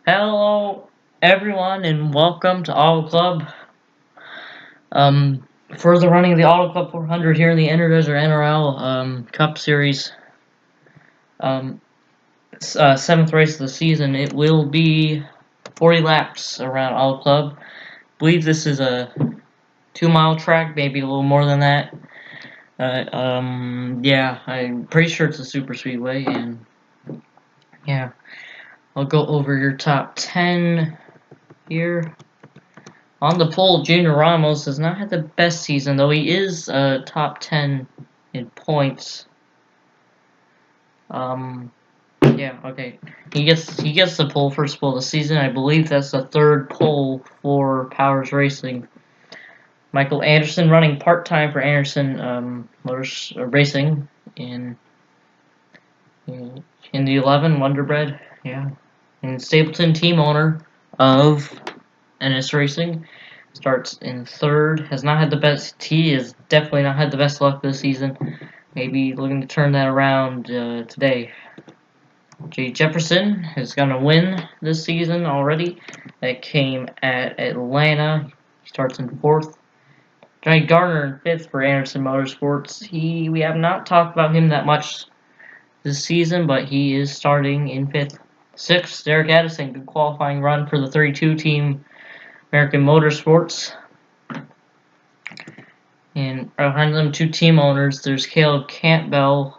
Hello, everyone, and welcome to Auto Club. For the running of the Auto Club 400 here in the Energizer NRL Cup Series, seventh race of the season. It will be 40 laps around Auto Club. I believe this is a 2-mile track, maybe a little more than that. Yeah, I'm pretty sure it's a super speedway, and yeah, I'll go over your top 10 here. On the pole, Junior Ramos has not had the best season, though he is top 10 in points. Yeah, okay. He gets the pole first pole of the season. I believe that's the third pole for Powers Racing. Michael Anderson running part-time for Anderson Motors Racing in the 11 Wonderbread, yeah. And Stapleton, team owner of NS Racing, starts in third. Has not had the best. He has definitely not had the best luck this season. Maybe looking to turn that around today. Jay Jefferson is going to win this season already. That came at Atlanta. He starts in fourth. Johnny Garner in fifth for Anderson Motorsports. We have not talked about him that much this season, but he is starting in fifth. Sixth, Derek Addison, good qualifying run for the 32 team American Motorsports. And behind them, two team owners. There's Caleb Campbell,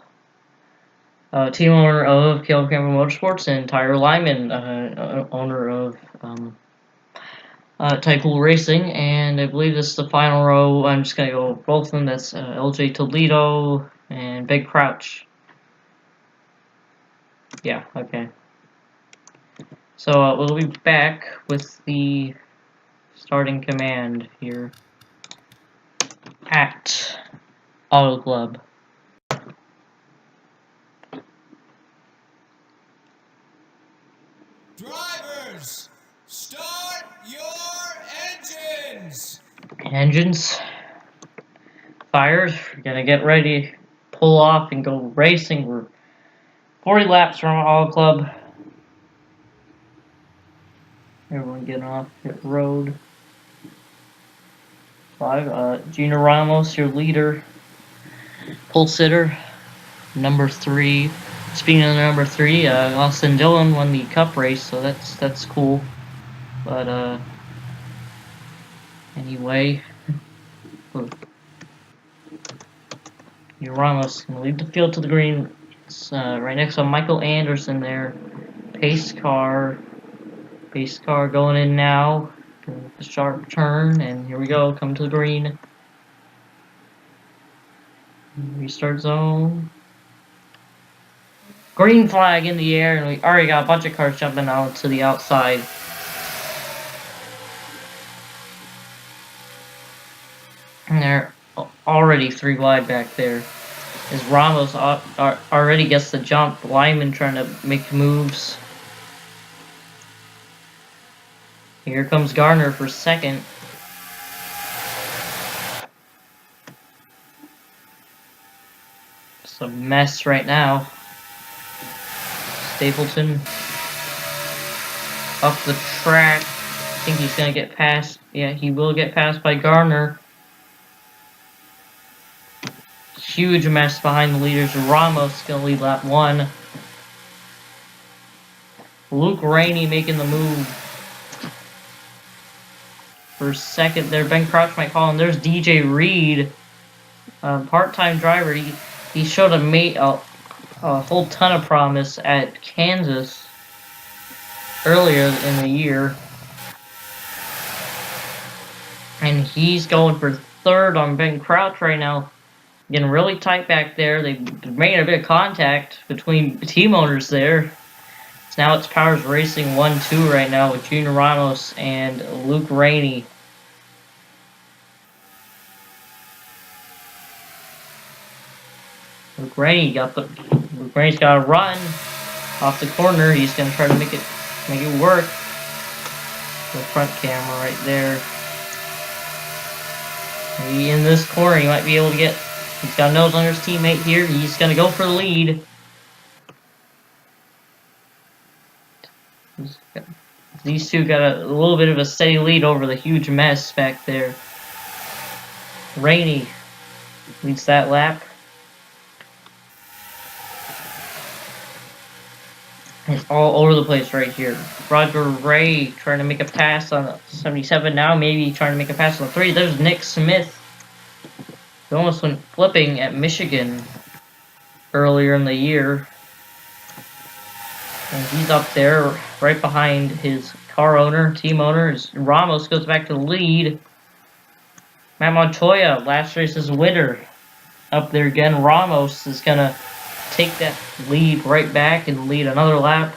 team owner of Caleb Campbell Motorsports, and Tyler Lyman, owner of Tycool Racing. And I believe this is the final row. I'm just going to go with both of them. That's LJ Toledo and Big Crouch. Yeah, okay. So we'll be back with the starting command here at Auto Club. Drivers, start your engines! Engines fired. We're gonna get ready to pull off and go racing. We're 40 laps from Auto Club. Everyone getting off the road. Gina Ramos, your leader. Pole sitter. Number 3. Speaking of number 3, Austin Dillon won the cup race, so that's cool. But anyway, Ramos gonna lead the field to the green. It's right next to Michael Anderson there. Pace car going in now. A sharp turn, and here we go. Coming to the green. Restart zone. Green flag in the air, and we already got a bunch of cars jumping out to the outside. And they're already 3 wide back there. As Ramos already gets the jump. Lyman trying to make moves. Here comes Garner for second. It's a mess right now. Stapleton up the track. I think he's going to get past. Yeah, he will get passed by Garner. Huge mess behind the leaders. Ramos going to lead lap 1. Luke Rainey making the move for second there. Ben Crouch might call him. There's DJ Reed, part-time driver. He showed a whole ton of promise at Kansas earlier in the year. And he's going for third on Ben Crouch right now. Getting really tight back there. They're making a bit of contact between team owners there. So now it's Powers Racing 1-2 right now with Junior Ramos and Luke Rainey. Luke Rainey's got a run off the corner. He's gonna try to make it work. The front camera right there. Maybe in this corner he might be able to get. He's got a nose on his teammate here. He's gonna go for the lead. These two got a little bit of a steady lead over the huge mess back there. Rainey leads that lap. It's all over the place right here. Roger Ray trying to make a pass on the 77 now, maybe trying to make a pass on the 3. There's Nick Smith. He almost went flipping at Michigan earlier in the year. And he's up there right behind his car owner, team owner. Ramos goes back to the lead. Matt Montoya, last race's winner, up there again. Ramos is going to take that lead right back and lead another lap.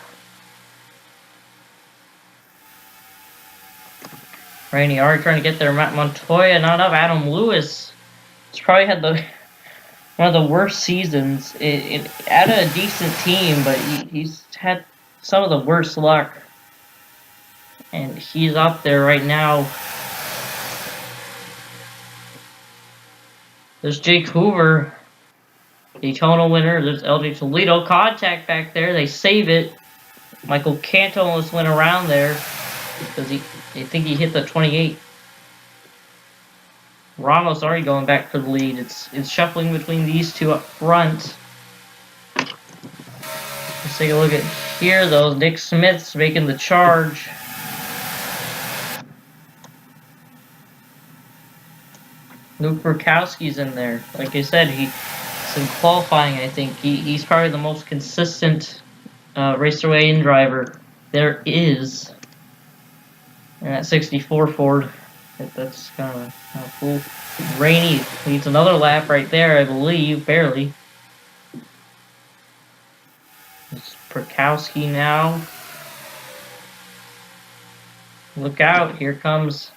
Rainey already trying to get there. Matt Montoya not up. Adam Lewis has probably had one of the worst seasons. At a decent team, but he's had some of the worst luck. And he's up there right now. There's Jake Hoover, Daytona winner. There's LJ Toledo. Contact back there. They save it. Michael Canto almost went around there because I think he hit the 28. Ramos already going back for the lead. It's shuffling between these two up front. Let's take a look at here, though. Nick Smith's making the charge. Luke Burkowski's in there. Like I said, he's in qualifying, I think. He's probably the most consistent racerway in driver there is. And that 64 Ford, that's kind of cool. Rainey leads another lap right there, I believe, barely. It's Burkowski now. Look out, here comes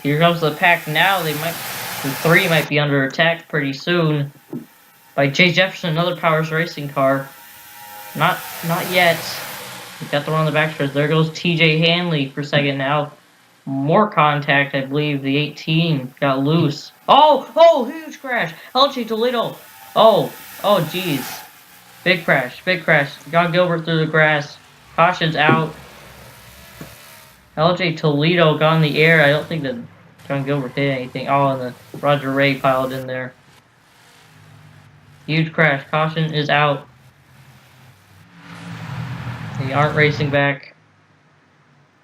the pack now. The 3 might be under attack pretty soon by Jay Jefferson, another Powers Racing car. Not yet. We got the one on the backstretch. There goes TJ Hanley for second now. More contact, I believe. The 18 got loose. Oh, huge crash. LJ Toledo. Oh, jeez. Big crash. John Gilbert through the grass. Caution's out. LJ Toledo got in the air. I don't think that John Gilbert hit anything. Oh, and the Roger Ray piled in there. Huge crash. Caution is out. They aren't racing back.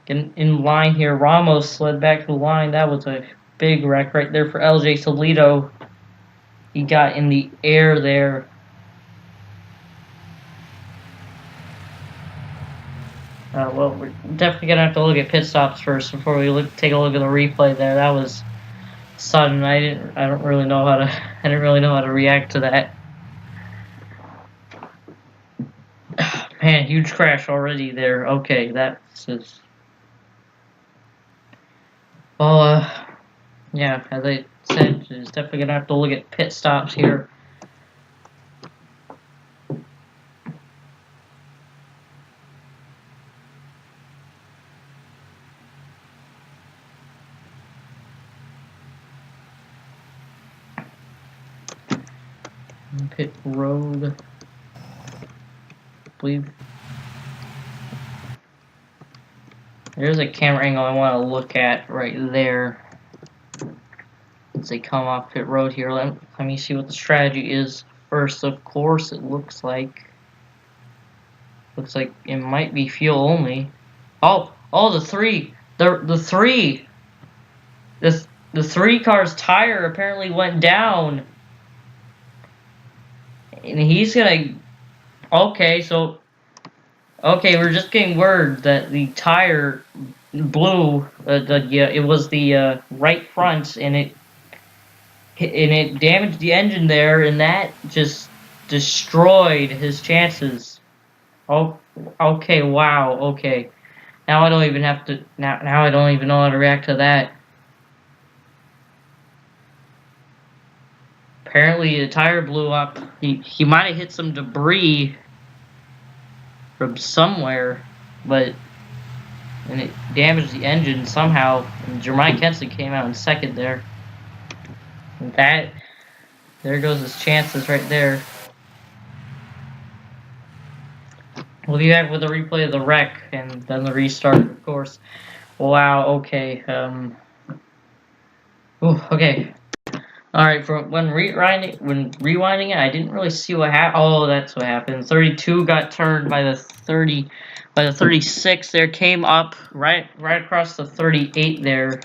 Getting in line here. Ramos slid back to the line. That was a big wreck right there for LJ Toledo. He got in the air there. Well, we're definitely gonna have to look at pit stops first before we take a look at the replay there. That was sudden. I didn't really know how to react to that. Man, huge crash already there. Okay, that's just. Well, yeah, as I said, it's definitely gonna have to look at pit stops here. Pit road, I believe. There's a camera angle I want to look at right there as they come off pit road here. Let me see what the strategy is first. Of course, it looks like it might be fuel only. Oh, the 3, the 3 car's tire apparently went down. And he's gonna. Okay, we're just getting word that the tire blew. It was the right front, and it damaged the engine there, and that just destroyed his chances. Oh, okay, wow, okay. Now I don't even have to. Now I don't even know how to react to that. Apparently, the tire blew up. He might have hit some debris from somewhere, and it damaged the engine somehow. And Jermaine Kenson came out in second there. And there goes his chances right there. We'll be back with a replay of the wreck and then the restart, of course. Wow, okay. Okay. Alright, from when rewinding it, I didn't really see what happened. Oh, that's what happened. 32 got turned by the 36 there, came up right across the 38 there.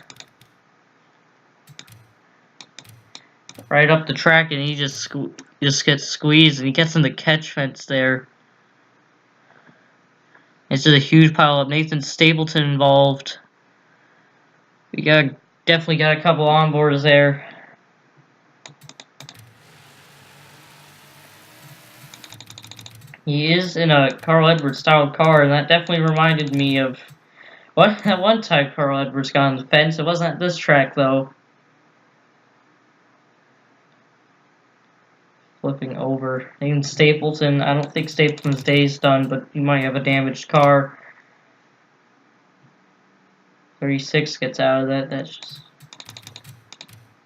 Right up the track, and he just gets squeezed, and he gets in the catch fence there. It's just a huge pile up. Nathan Stapleton involved. We definitely got a couple onboards there. He is in a Carl Edwards style car, and that definitely reminded me of that one time Carl Edwards got on the fence. It wasn't at this track though. Flipping over. Even Stapleton, I don't think Stapleton's day's done, but he might have a damaged car. 36 gets out of that. That's just...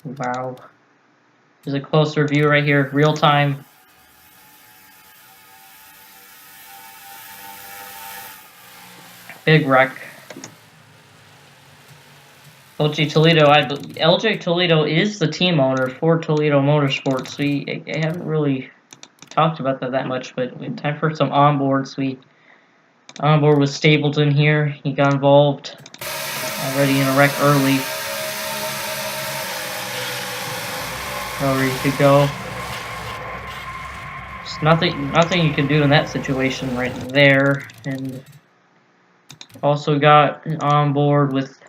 wow. There's a closer view right here, real time. Big wreck. LJ Toledo is the team owner for Toledo Motorsports. I haven't really talked about that much, but time for some onboards. Onboard with Stapleton here. He got involved already in a wreck early. Ready to go. Just nothing you can do in that situation right there. And also got on board with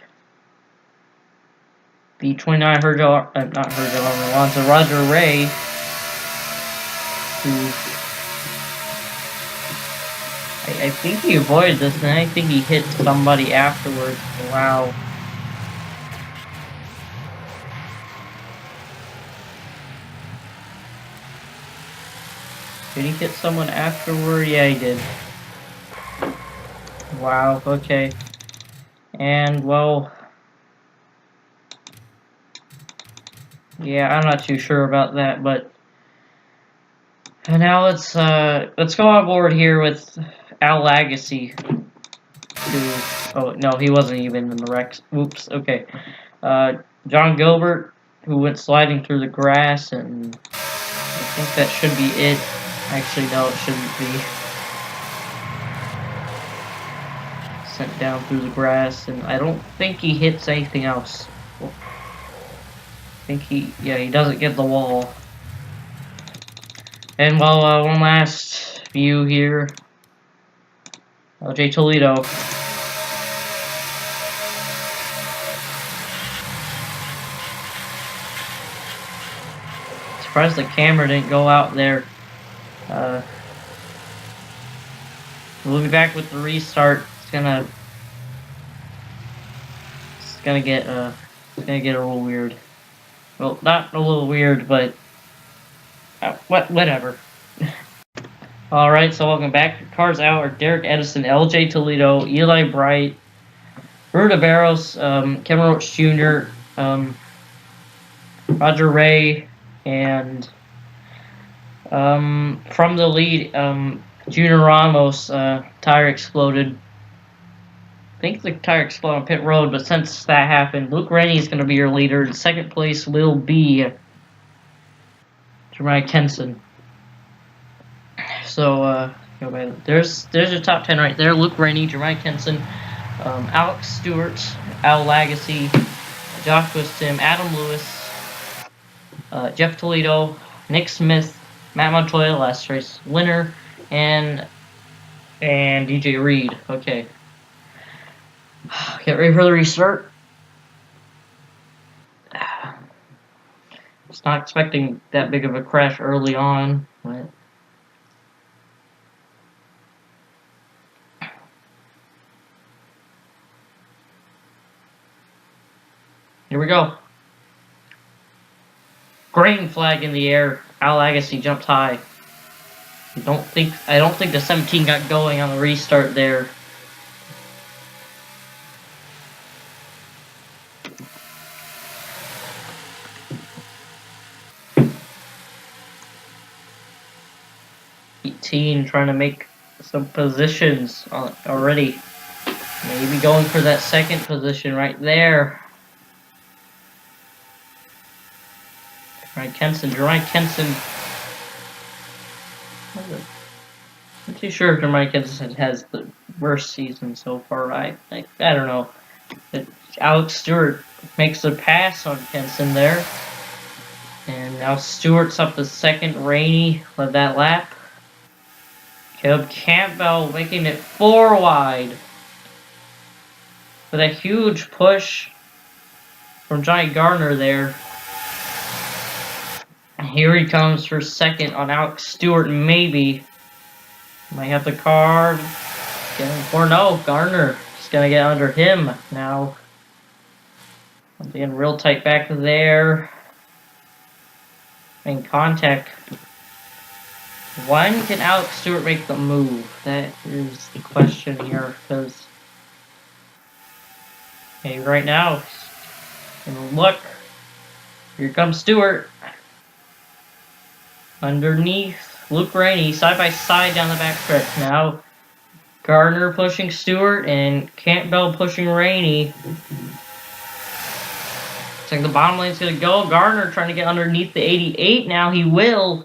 the 29 Alonso Roger Ray, who I think he avoided this, and I think he hit somebody afterwards. Wow. Did he hit someone afterward? Yeah, he did. Wow, okay. And, well... yeah, I'm not too sure about that, but... and now let's go on board here with Al Lagacy. Oh, no, he wasn't even in the wreck. Oops, okay. John Gilbert, who went sliding through the grass, and I think that should be it. Actually, no, it shouldn't be. Sent down through the grass, and I don't think he hits anything else. I think he doesn't get the wall. And well, one last view here. LJ Toledo. Surprised the camera didn't go out there. We'll be back with the restart. It's gonna get a little weird. Well, not a little weird, but whatever. All right, so welcome back. Cars out are Derek Edison, LJ Toledo, Eli Bright, Ruta Barros, Kevin Roach Jr., Roger Ray, and from the lead, Junior Ramos' tire exploded. I think the tire exploded on pit road, but since that happened, Luke Rennie is going to be your leader. In second place will be Jeremiah Kenson. So, there's your top 10 right there. Luke Rennie, Jeremiah Kenson, Alex Stewart, Al Lagacy, Joshua Sim, Adam Lewis, Jeff Toledo, Nick Smith, Matt Montoya, last race winner, and DJ Reed. Okay. Get ready for the restart. Just not expecting that big of a crash early on, but here we go. Green flag in the air. Al Agassi jumped high. I don't think the 17 got going on the restart there. Trying to make some positions already. Maybe going for that second position right there. Jeremiah Kenson. I'm too sure if Jeremiah Kenson has the worst season so far. I don't know. Alex Stewart makes the pass on Kenson there. And now Stewart's up the second. Rainey led that lap. Caleb Campbell making it 4 wide. With a huge push from Johnny Gardner there. And here he comes for second on Alex Stewart, maybe. Might have the card. Or no, Gardner is going to get under him now. Again, real tight back there. In contact. When can Alex Stewart make the move? That is the question here, because hey, right now, and look, here comes Stewart. Underneath Luke Rainey, side by side down the backstretch. Now Gardner pushing Stewart and Campbell pushing Rainey. Looks like the bottom lane's gonna go. Gardner trying to get underneath the 88 now. He will.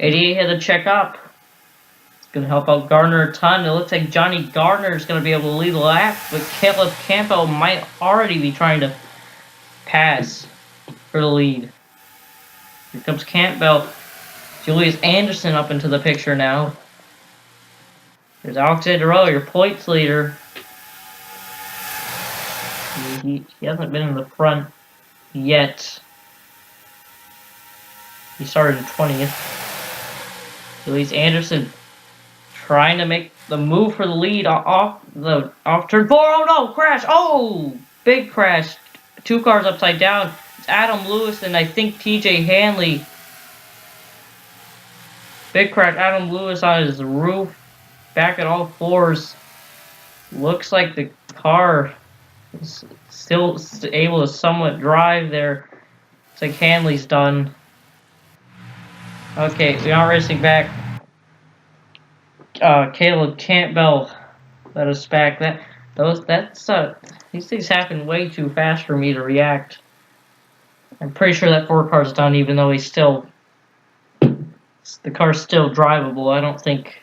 88 had to check up. It's gonna help out Gardner a ton. It looks like Johnny Gardner is gonna be able to lead the lap, but Caleb Campbell might already be trying to pass for the lead. Here comes Campbell. Julius Anderson up into the picture now. There's Alexander NROL, your points leader. He hasn't been in the front yet. He started in 20th. Julius Anderson trying to make the move for the lead off turn 4. Oh no, crash! Oh, big crash. 2 cars upside down. It's Adam Lewis and I think TJ Hanley. Big crash. Adam Lewis on his roof. Back at all fours. Looks like the car is still able to somewhat drive there. It's like Hanley's done. Okay, we are racing back. Caleb Campbell let us back. These things happen way too fast for me to react. I'm pretty sure that 4 car's done, even though the car's still drivable. I don't think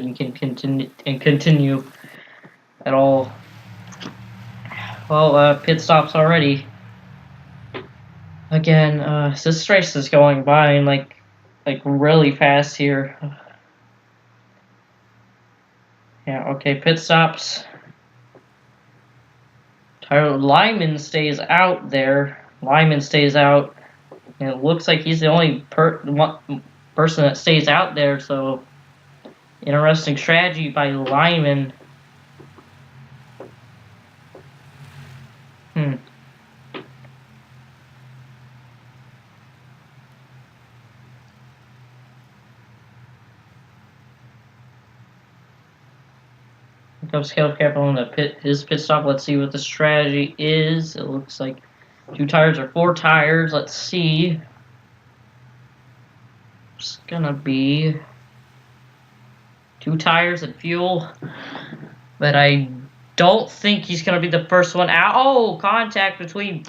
you can continue at all. Well, pit stops already. Again, this race is going by like really fast here. Yeah, okay, pit stops. Tyler Lyman stays out there. Lyman stays out. And it looks like he's the only person that stays out there, so interesting strategy by Lyman. Comes Caleb Campbell on his pit stop. Let's see what the strategy is. It looks like 2 tires or 4 tires. Let's see. It's gonna be 2 tires and fuel. But I don't think he's gonna be the first one out. Oh, contact between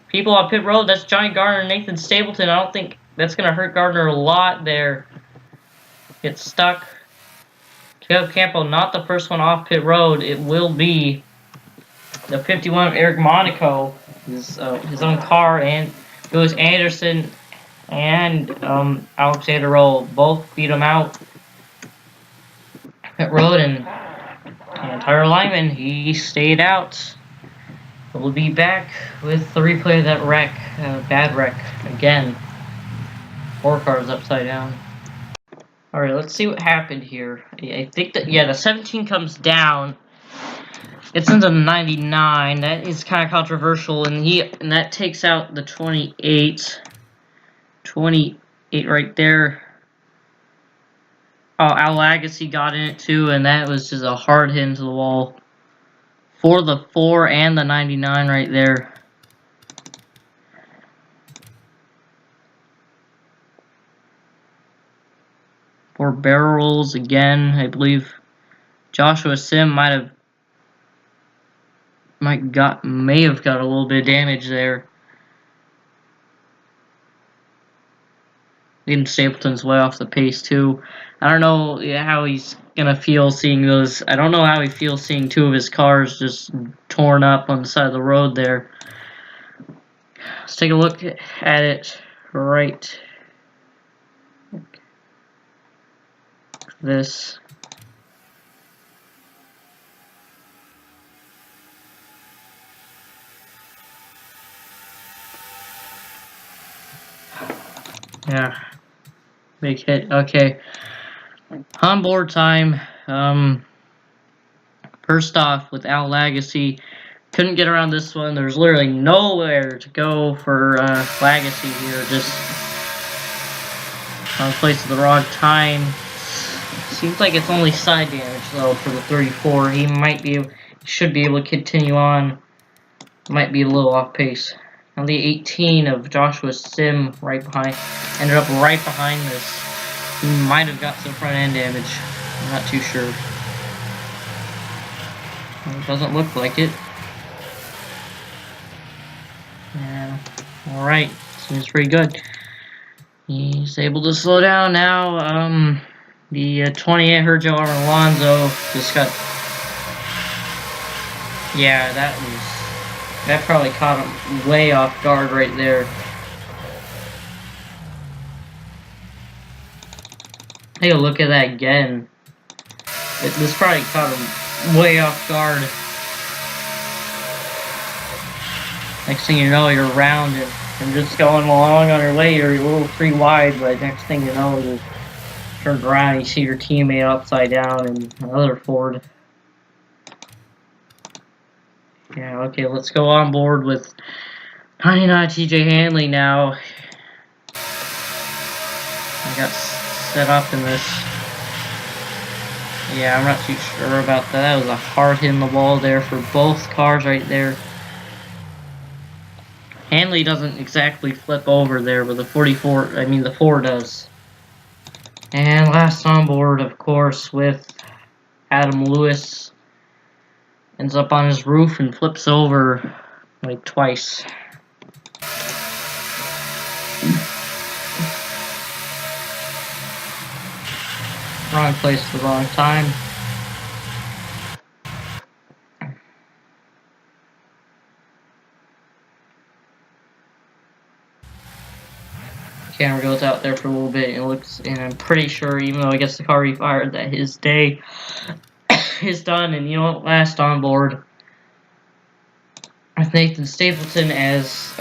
people on pit road. That's Johnny Gardner and Nathan Stapleton. I don't think that's gonna hurt Gardner a lot there. Gets stuck. Caleb Campbell, not the first one off pit road. It will be the 51 of Eric Monaco, his own car, and Lewis Anderson and Alexander NROL both beat him out pit road, and Tyler Lyman, he stayed out. We'll be back with the replay of that wreck, bad wreck again. 4 cars upside down. Alright, let's see what happened here. I think that, yeah, the 17 comes down. It's into the 99. That is kind of controversial, and that takes out the 28. 28 right there. Oh, Al Agassi got in it too, and that was just a hard hit into the wall. For the 4 and the 99 right there. 4 barrels again. I believe Joshua Sim may have got a little bit of damage there. Even Stapleton's way off the pace too. I don't know how he's gonna feel seeing those. I don't know how he feels seeing 2 of his cars just torn up on the side of the road there. Let's take a look at it right. This. Yeah. Big hit. Okay. Onboard time. First off, with Al Lagacy, couldn't get around this one. There's literally nowhere to go for Lagacy here. Just wrong place at the wrong time. Seems like it's only side damage though for the 34. He should be able to continue on. Might be a little off pace. On the 18 of Joshua Sim right behind, ended up right behind this. He might have got some front end damage. I'm not too sure. It doesn't look like it. Yeah. Alright. Seems pretty good. He's able to slow down now. The 28 Herjo Alonso just got... Yeah, that probably caught him way off guard right there. Take a look at that again. This probably caught him way off guard. Next thing you know, you're around and just going along on your way. You're a little 3 wide, but next thing you know, you turn around and you see your teammate upside down and another Ford. Yeah, okay, let's go on board with 99 TJ Hanley now. I got set up in this. Yeah, I'm not too sure about that. That was a hard hit in the wall there for both cars right there. Hanley doesn't exactly flip over there, but the 4 does. And last on board, of course, with Adam Lewis. Ends up on his roof and flips over like twice. Wrong place at the wrong time. Camera goes out there for a little bit and looks, and I'm pretty sure, even though I guess the car refired, that his day is done. And you know what? Last on board with Nathan Stapleton as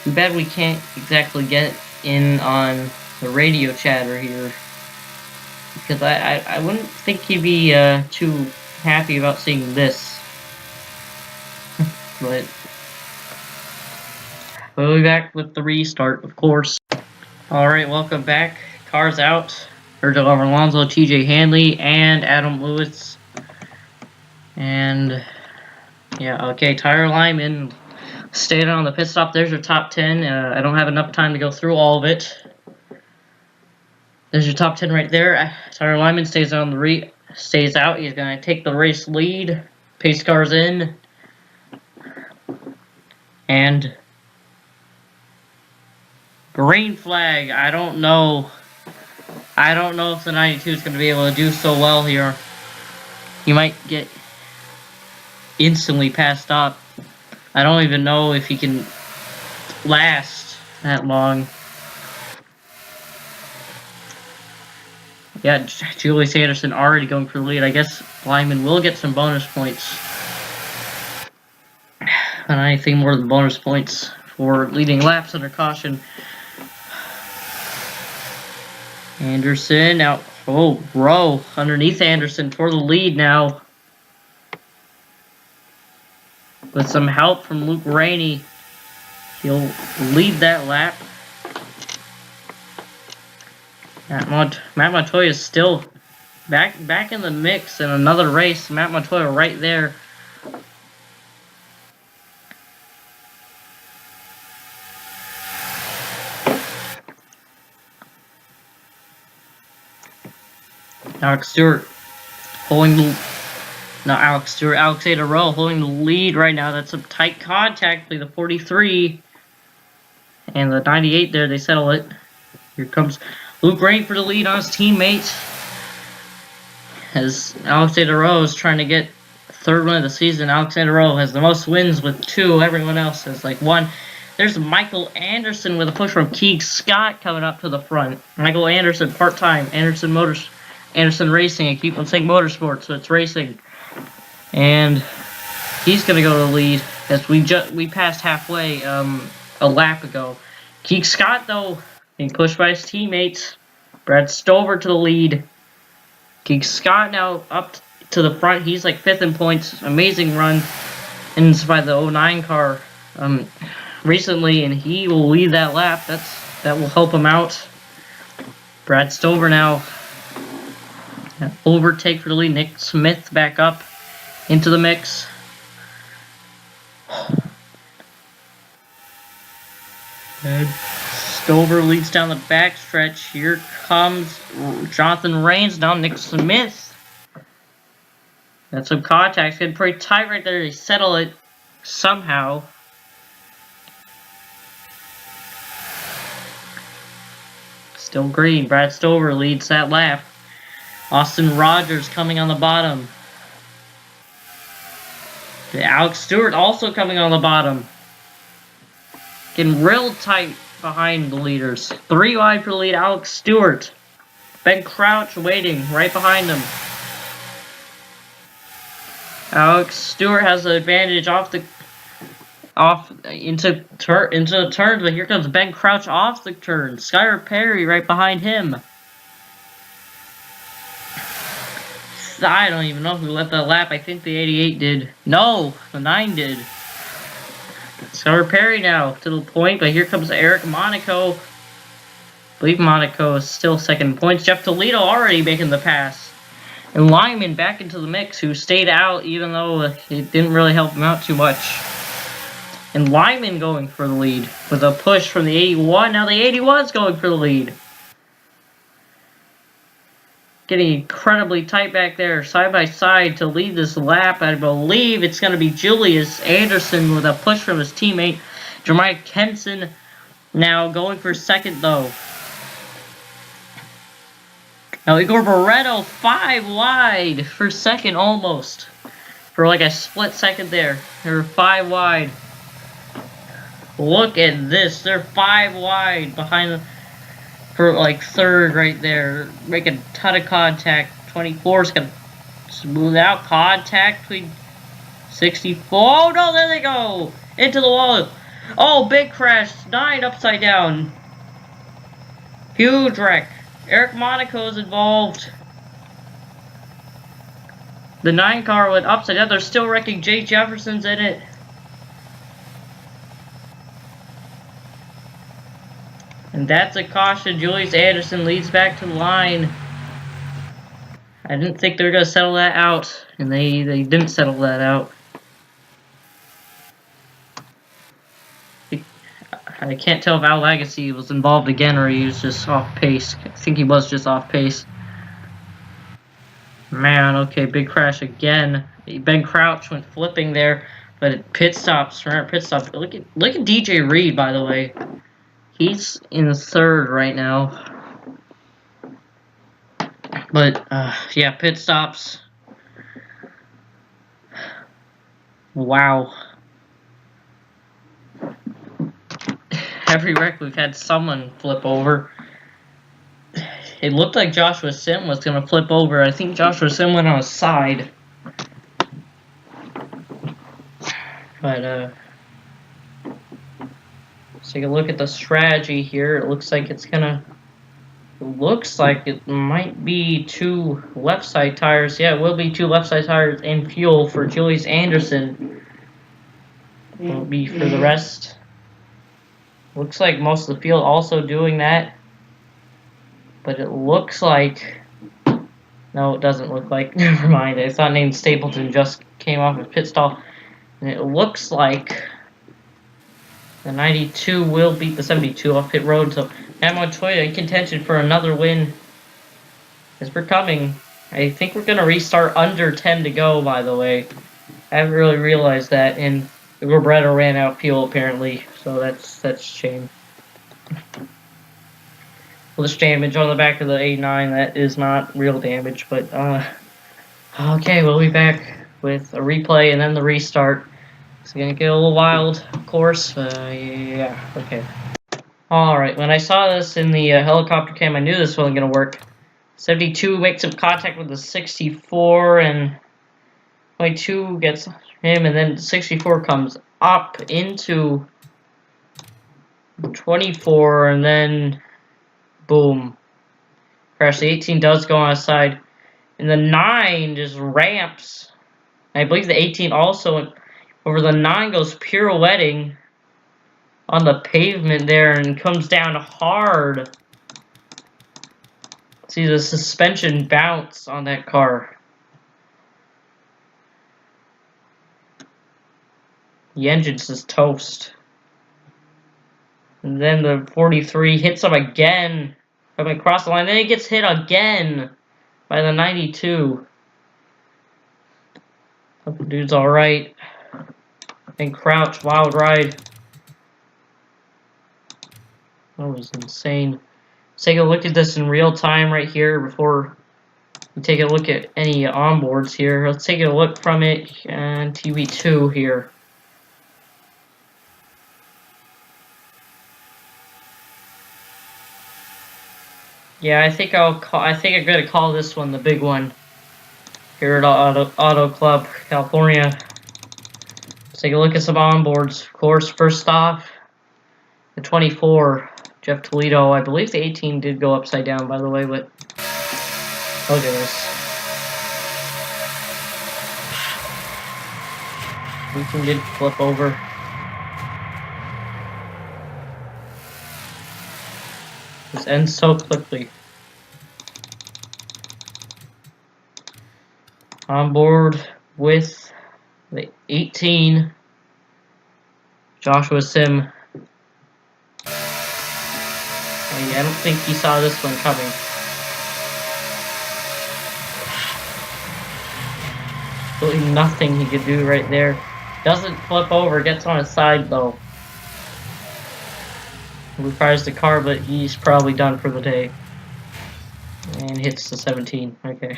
too bad we can't exactly get in on the radio chatter here, because I wouldn't think he'd be too happy about seeing this. But we'll be back with the restart, of course. Alright, welcome back. Cars out. Virgil Alonso, TJ Hanley, and Adam Lewis. And yeah, okay, Tyler Lyman stayed on the pit stop. There's your top 10. I don't have enough time to go through all of it. There's your top 10 right there. Tyler Lyman stays out. He's gonna take the race lead. Pace cars in. And green flag. I don't know if the 92 is gonna be able to do so well here. You might get instantly passed up. I don't even know if he can last that long. Yeah, Julius Anderson already going for the lead. I guess Lyman will get some bonus points. Not anything more than bonus points for leading laps under caution. Anderson out. Oh, Rowe underneath Anderson for the lead now. With some help from Luke Rainey, he'll lead that lap. Matt Montoya is still back in the mix in another race. Matt Montoya right there. Alex Stewart holding the... Not Alex Stewart, Alex NROL holding the lead right now. That's some tight contact between the 43 and the 98 there. They settle it. Here comes Luke Rain for the lead on his teammate. As Alex NROL is trying to get third win of the season. Alex NROL has the most wins with 2. Everyone else has like 1. There's Michael Anderson with a push from Keeg Scott coming up to the front. Michael Anderson, part-time. Anderson Racing. I keep on saying motorsports, so it's racing. And he's going to go to the lead as we passed halfway a lap ago. Keeg Scott, though, being pushed by his teammates. Brad Stover to the lead. Keeg Scott now up to the front. He's like 5th in points. Amazing run. And it's by the 09 car recently, and he will lead that lap. That will help him out. Brad Stover now overtake for the lead. Nick Smith back up into the mix. And Stover leads down the backstretch. Here comes Jonathan Rains. Now Nick Smith. Got some contacts. Getting pretty tight right there. They settle it somehow. Still green. Brad Stover leads that lap. Austin Rogers coming on the bottom. Alex Stewart also coming on the bottom. Getting real tight behind the leaders. 3 wide for the lead, Alex Stewart. Ben Crouch waiting right behind him. Alex Stewart has the advantage into the turns, but here comes Ben Crouch off the turn. Skylar Perry right behind him. I don't even know who left that lap. I think the 88 did. No, the 9 did. Skylar Perry now to the point, but here comes Eric Monaco. I believe Monaco is still 2nd in points. Jeff Toledo already making the pass. And Lyman back into the mix, who stayed out even though it didn't really help him out too much. And Lyman going for the lead with a push from the 81. Now the 81's going for the lead. Getting incredibly tight back there, side by side to lead this lap. I believe it's going to be Julius Anderson with a push from his teammate. Jeremiah Kenson now going for 2nd though. Now Igor Barreto 5 wide for 2nd almost. For like a split second there. They're 5 wide. Look at this. They're 5 wide behind the, for like 3rd right there. Making a ton of contact. 24's going to smooth out contact between 64. Oh no, there they go. Into the wall. Oh, big crash. 9 upside down. Huge wreck. Eric Monaco is involved. The 9 car went upside down. They're still wrecking. Jay Jefferson's in it. And that's a caution. Julius Anderson leads back to the line. I didn't think they were going to settle that out. And they didn't settle that out. I can't tell if Al Legacy was involved again or he was just off pace. I think he was just off pace. Man, okay, big crash again. Ben Crouch went flipping there, but it pit stops. Look at DJ Reed, by the way. He's in 3rd right now. But yeah, pit stops. Wow. Every wreck we've had someone flip over. It looked like Joshua Sim was going to flip over. I think Joshua Sim went on his side. But, let's take a look at the strategy here. It looks like it's going to... Looks like it might be 2 left side tires. Yeah, it will be 2 left side tires and fuel for Julius Anderson. Will be for the rest. Looks like most of the field also doing that. But it looks like... No, it doesn't look like. Never mind. I thought named Stapleton just came off of pit stall. And it looks like the 92 will beat the 72 off pit road. So Matt Montoya in contention for another win As we're coming, I think we're gonna restart under 10 to go, by the way. I haven't really realized that, and the Roberto ran out of fuel apparently, so that's a shame. This damage on the back of the A9, that is not real damage, but okay, we'll be back with a replay and then the restart. It's gonna get a little wild, of course. Yeah, okay. Alright, when I saw this in the helicopter cam, I knew this wasn't gonna work. 72 makes some contact with the 64, and 22 gets him, and then 64 comes up into 24, and then boom. Crash. The 18 does go on his side, and the 9 just ramps. I believe the 18 also over the 9 goes pirouetting on the pavement there and comes down hard. See the suspension bounce on that car. The engine's just toast. And then the 43 hits him again. Coming across the line. Then he gets hit again by the 92. Hope the dude's alright. And Crouch, wild ride. That was insane. Let's take a look at this in real time right here before we take a look at any onboards here. Let's take a look from it on TV2 here. Yeah, I think I'm gonna call this one the big one here at Auto Club California. Let's take a look at some onboards. Of course, first off, the 24, Jeff Toledo. I believe the 18 did go upside down, by the way, but look at this. We can get flip over. This ends so quickly. On board with the 18, Joshua Sim. Oh, yeah, I don't think he saw this one coming. Absolutely nothing he could do right there. Doesn't flip over, gets on his side though. Requires the car, but he's probably done for the day. And hits the 17. Okay.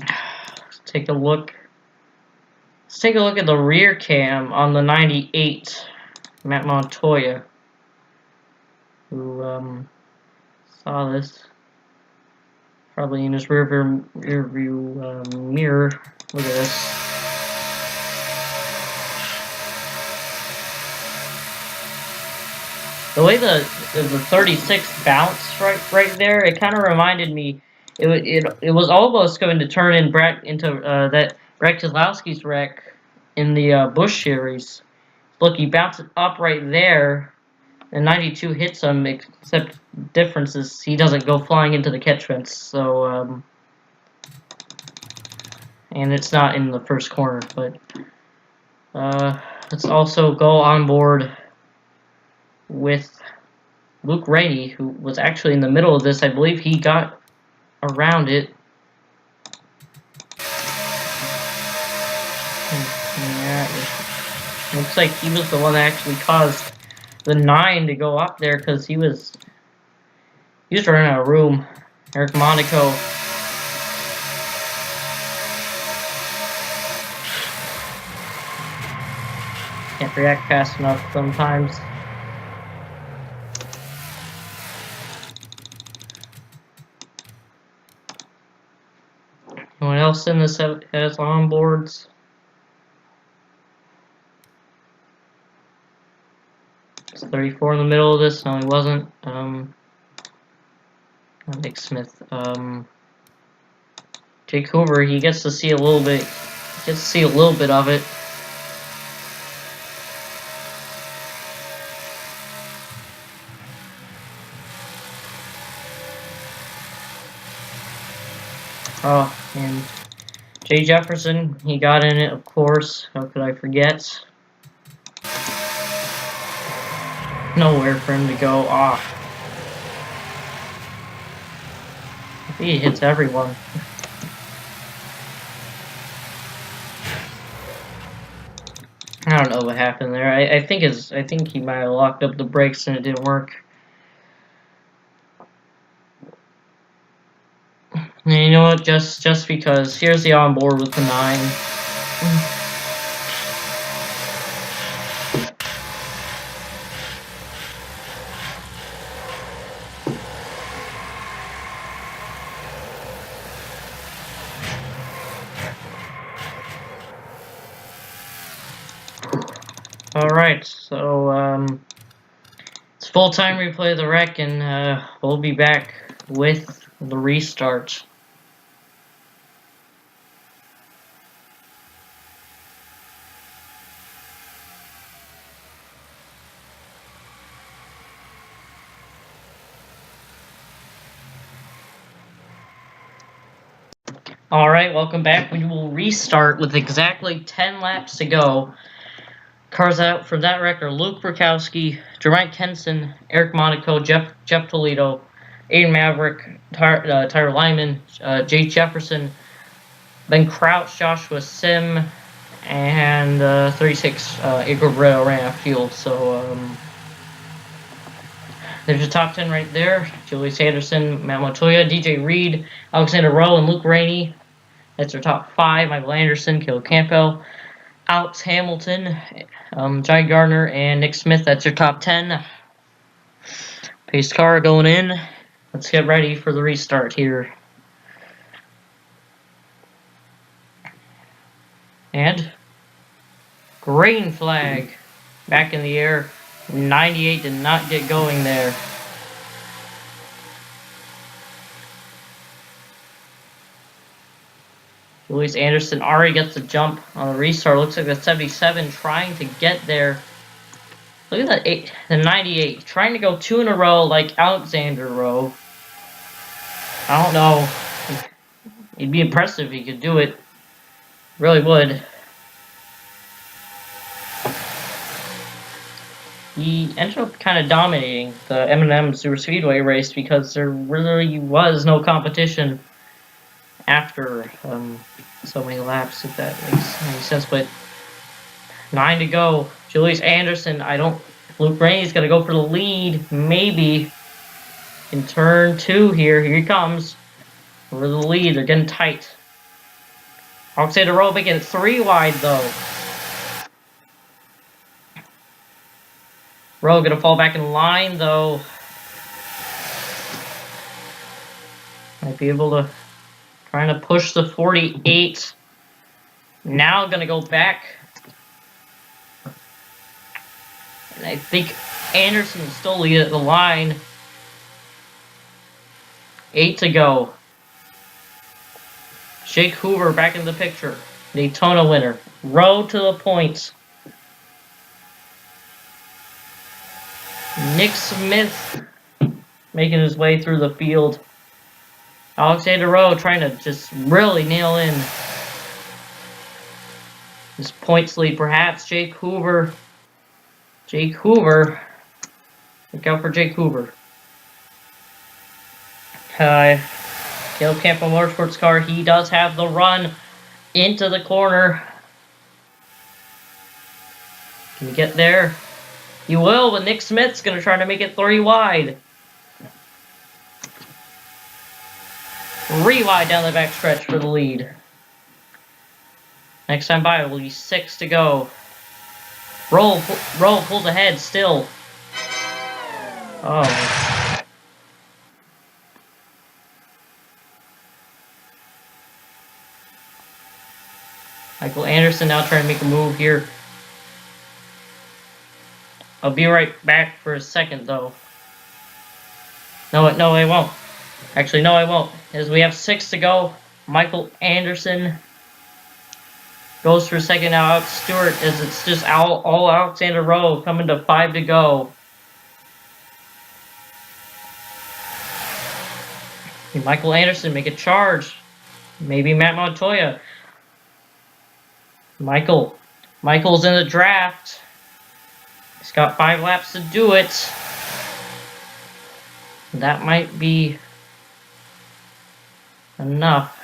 Let's take a look. Let's take a look at the rear cam on the 98, Matt Montoya, who saw this probably in his rear view mirror. Look at this. The way the 36 bounced right there, it kind of reminded me. It was almost going to turn into that Brett Keselowski's wreck in the Busch series. Look, he bounced up right there, and 92 hits him. Except difference is he doesn't go flying into the catch fence. So and it's not in the first corner. But let's also go on board with Luke Rainey, who was actually in the middle of this. I believe he got around it. Yeah, it looks like he was the one that actually caused the 9 to go up there, because he was running out of room. Eric Monaco. Can't react fast enough sometimes. Anyone else in this has onboards? It's 34 in the middle of this. No, he wasn't. Nick Smith. Jake Hoover. He gets to see a little bit. He gets to see a little bit of it. Oh, and Jay Jefferson, he got in it, of course. How could I forget? Nowhere for him to go off. He hits everyone. I don't know what happened there. I think he might have locked up the brakes and it didn't work. And you know what? Just because here's the onboard with the 9. Alright, so it's full-time replay of the wreck, and we'll be back with the restart. Alright, welcome back. We will restart with exactly 10 laps to go. Cars out for that wreck are Luke Burkowski, Jermaine Kenson, Eric Monaco, Jeff Toledo, Aiden Maverick, Tyler Lyman, Jay Jefferson, Ben Crouch, Joshua Sim, and 36 Igor Brito ran out of field. So there's your top 10 right there. Julius Anderson, Matt Montoya, DJ Reed, Alexander Rowe, and Luke Rainey. That's our top 5. Michael Anderson, Caleb Campbell, Alex Hamilton, Jai Gardner, and Nick Smith. That's your top 10. Pace car going in. Let's get ready for the restart here. And green flag back in the air. 98 did not get going there. Julius Anderson already gets the jump on the restart. Looks like the 77 trying to get there. Look at that, the 98 trying to go 2 in a row like Alexander Rowe. I don't know. It'd be impressive if he could do it. Really would. He ended up kind of dominating the M&M Super Speedway race because there really was no competition after so many laps, if that makes any sense. But 9 to go. Julius Anderson, Luke Rainey's going to go for the lead, maybe, in turn 2 here. Here he comes. Over the lead, they're getting tight. Alexander Rowe making it 3 wide, though. Rowe going to fall back in line, though. Might be able to... Trying to push the 48. Now going to go back. And I think Anderson will still lead at the line. 8 to go. Jake Hoover back in the picture. Daytona winner. Road to the points. Nick Smith making his way through the field. Alexander Rowe trying to just really nail in his points lead. Perhaps Jake Hoover. Jake Hoover. Look out for Jake Hoover. Caleb Campbell Motorsports car. He does have the run into the corner. Can he get there? He will, but Nick Smith's going to try to make it 3 wide. 3 wide down the back stretch for the lead. Next time by will be 6 to go. Roll pulls ahead still. Oh. Michael Anderson now trying to make a move here. I'll be right back for a second, though. No, I won't. Actually, no, I won't. As we have 6 to go, Michael Anderson goes for second now. Alex Stewart, as it's just all Alexander Rowe coming to 5 to go. Michael Anderson make a charge. Maybe Matt Montoya. Michael's in the draft. He's got 5 laps to do it. That might be enough.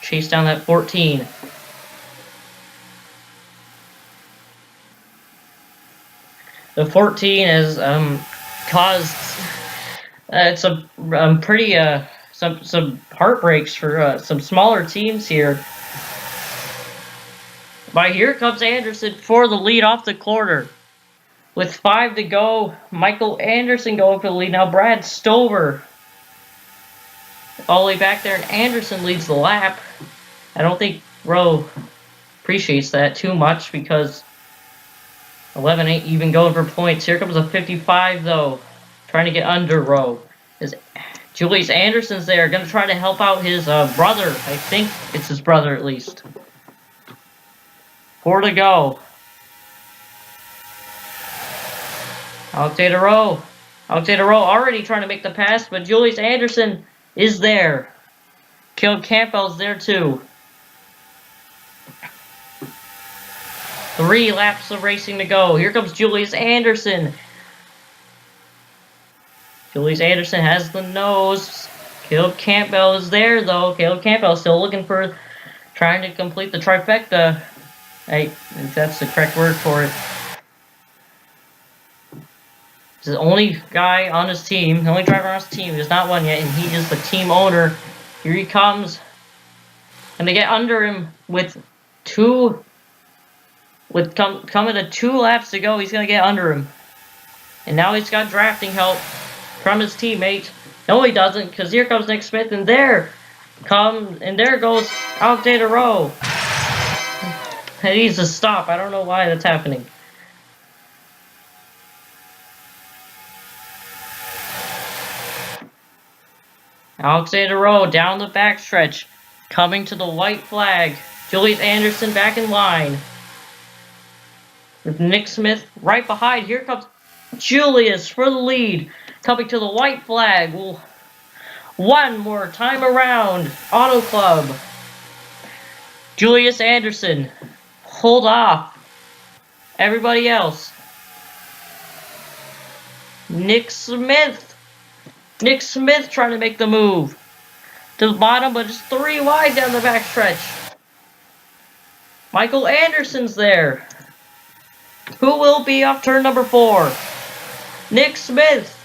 Chase down that 14. The 14 has caused some pretty some heartbreaks for some smaller teams here. But here comes Anderson for the lead off the corner. With 5 to go, Michael Anderson going for the lead. Now Brad Stover all the way back there, and Anderson leads the lap. I don't think Rowe appreciates that too much because 11 ain't even going for points. Here comes a 55 though, trying to get under Rowe. Julius Anderson's there, gonna try to help out his brother. I think it's his brother at least. 4 to go. Alexander Rowe already trying to make the pass, but Julius Anderson is there. Caleb Campbell's there too. 3 laps of racing to go. Here comes Julius Anderson. Julius Anderson has the nose. Caleb Campbell is there though. Caleb Campbell still looking for, trying to complete the trifecta. If that's the correct word for it. He's the only guy on his team, the only driver on his team who's not won yet, and he is the team owner. Here he comes. And they get under him with coming to 2 laps to go. He's gonna get under him. And now he's got drafting help from his teammate. No, he doesn't, because here comes Nick Smith, and there goes Alexander Rowe. He needs to stop. I don't know why that's happening. Alexander Rowe down the backstretch, coming to the white flag. Julius Anderson back in line. With Nick Smith right behind. Here comes Julius for the lead, coming to the white flag. One more time around. Auto Club. Julius Anderson. Hold off everybody else. Nick Smith trying to make the move to the bottom, but it's 3 wide down the backstretch. Michael Anderson's there. Who will be off turn number 4? Nick Smith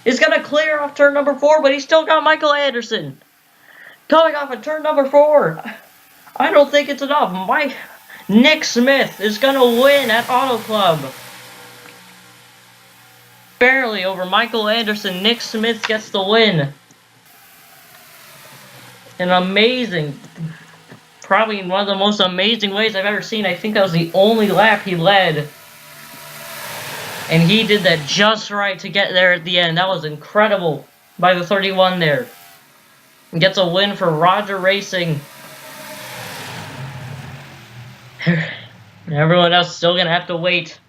is going to clear off turn number 4, but he's still got Michael Anderson coming off of turn number 4. I don't think it's enough. Nick Smith is going to win at Auto Club. Barely over Michael Anderson. Nick Smith gets the win. An amazing, probably one of the most amazing ways I've ever seen. I think that was the only lap he led. And he did that just right to get there at the end. That was incredible by the 31 there. And gets a win for Roger Racing. Everyone else is still going to have to wait.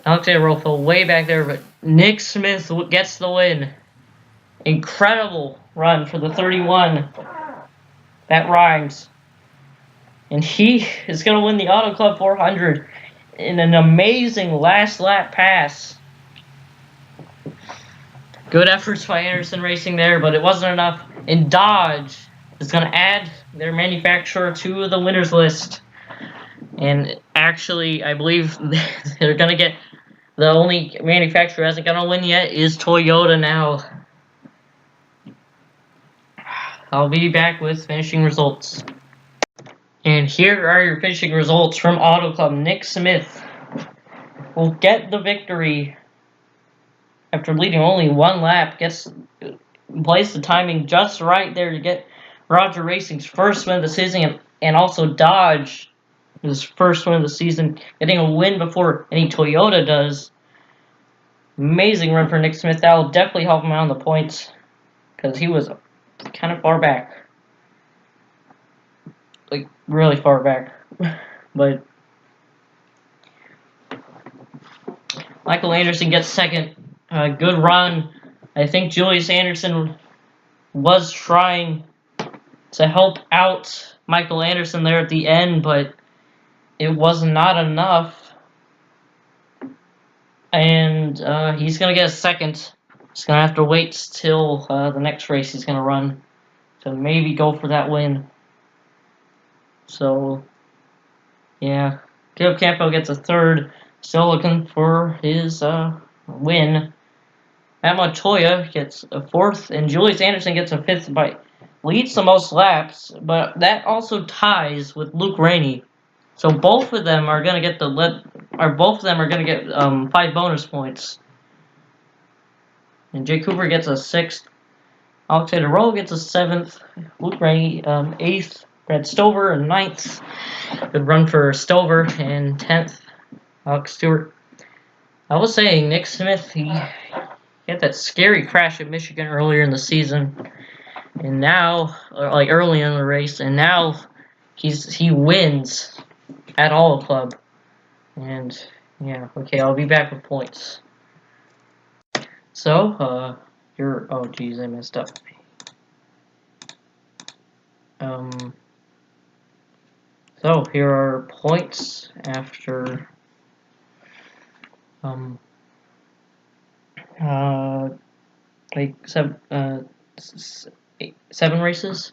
Alexander Rowe fell way back there, but Nick Smith gets the win. Incredible run for the 31. That rhymes. And he is going to win the Auto Club 400 in an amazing last lap pass. Good efforts by Anderson Racing there, but it wasn't enough. And Dodge is going to add their manufacturer to the winners list. And actually, I believe they're going to get, the only manufacturer who hasn't going to win yet is Toyota now. I'll be back with finishing results. And here are your finishing results from Auto Club. Nick Smith will get the victory after leading only 1 lap. Placed the timing just right there to get Roger Racing's first win of the season, and also Dodge his first win of the season, getting a win before any Toyota does. Amazing run for Nick Smith. That will definitely help him out on the points, because he was kind of far back. Like, really far back. But Michael Anderson gets second. Good run. I think Julius Anderson was trying to help out Michael Anderson there at the end, but it was not enough. And he's going to get a second He's gonna have to wait till the next race he's gonna run to maybe go for that win. So, yeah, Caleb Campo gets a third, still looking for his win. Matt Montoya gets a fourth, and Julius Anderson gets a fifth by leads the most laps, but that also ties with Luke Rainey. So both of them are gonna get 5 bonus points. And Jay Cooper gets a 6th. Alexander Roll gets a 7th. Luke Rainey 8th. Brad Stover a 9th. Good run for Stover, and 10th. Alex Stewart. I was saying Nick Smith, he had that scary crash at Michigan earlier in the season, and now, like early in the race, and now he wins at All Club. And yeah, okay, I'll be back with points. So, oh geez, I messed up. So here are points after like 7 races.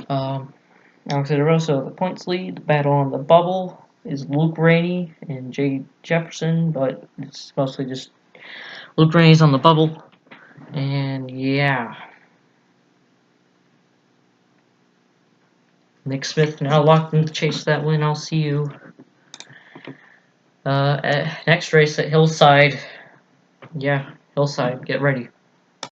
Alexander Rosso, the points lead. The battle on the bubble is Luke Rainey and Jay Jefferson, but it's mostly just Luke Rainey's on the bubble. And yeah. Nick Smith now locked in to chase that win. I'll see you next race at Hillside. Yeah, Hillside, get ready.